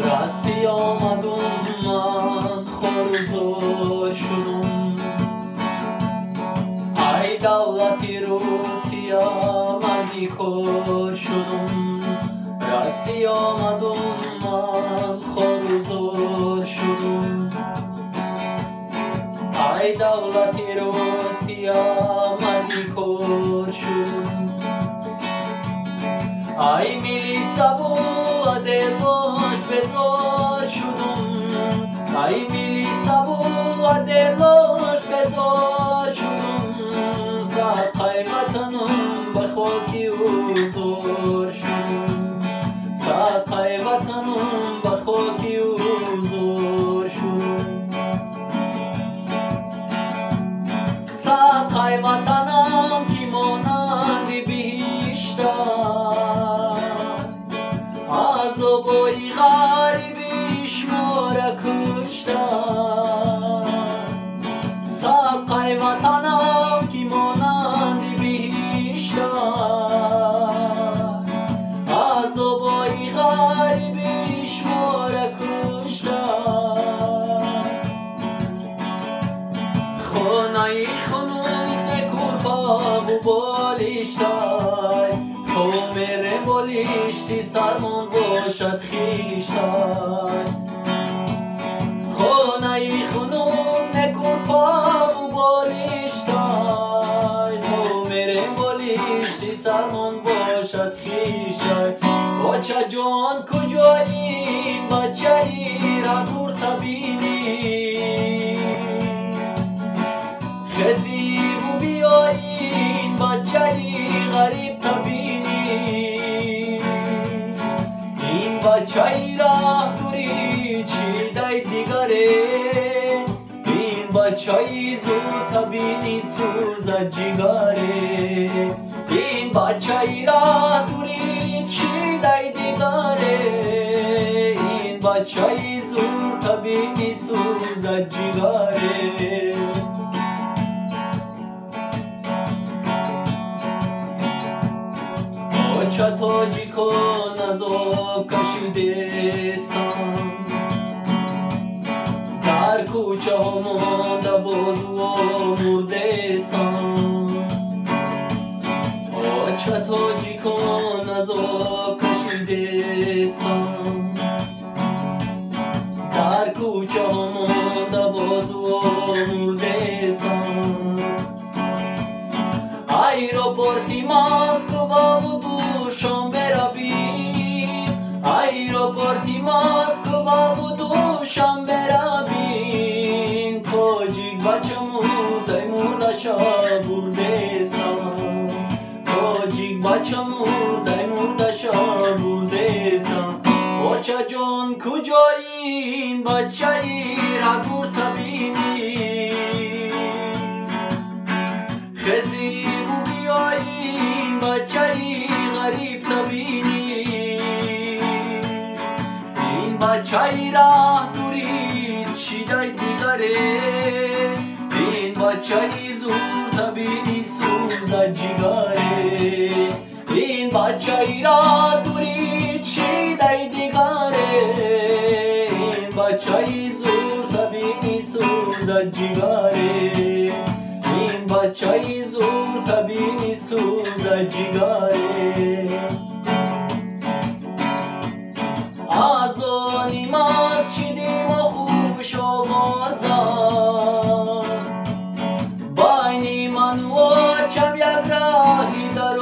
راستی آمدم من خور شدم ای دولتی روسیه مردی کار شدم راستی آمدم من خور شدم ای دولتی روسیه مردی کار شدم ای میلی سبو دلش بزار شدم ای میلی سبو دلش بزار شدم صدقه وطنم به خاکی حضور شدم صدقه وطنم به خاکی حضور شدم صدقه وطنم که مانند بهشت عذابای غریبیش ما را کشتن صدقه وطنم که مانند بهشت عذابای غریبیش ما را کشتن خانه خنک نکرپا و بالشتای خمر بالشتی سرمان باشد خیشتای خانه خنک نکرپا و بالشتای خمر بالشتی سرمان باشد خیشتای بچه جان کجایی بچه ای را دور تبینی خزی و بیایی بچه ای غریب تبینی این بچه ای را دوری چی دای دیگره این بچه ای زور تبینی سوزد جگره این بچه ای را دوری چی دای دیگره این بچه ای زور تبینی سوزد جگره بچه تاجیکان از آب کشیدستان در کوچه ها مانده باز و مردستان بچه تاجیکان از آب کشیدستان در کوچه ها مانده باز و مردستان ایروپورتی مسکو و دوشنبه رویم ایروپورتی مسکو و دوشنبه رویم تاجیک بچه مرده مرده شب بردستان تاجیک بچه مرده مرده شب بردستان بچه جان کجایی بچه ای را دور تبینی خزی و بیایی بچه ای غریب تبینی این بچه ای را دوری چی دای دیگره این بچه ای زور تبینی سوزد جگره این بچه ای را دوری چی دای دیگره این بچه ای زور تبینی سوزد جگره این بچه ای زور تبینی سوزد جگره آذانی مسجدیم و خوش آوازان بین من و چم یک راهی در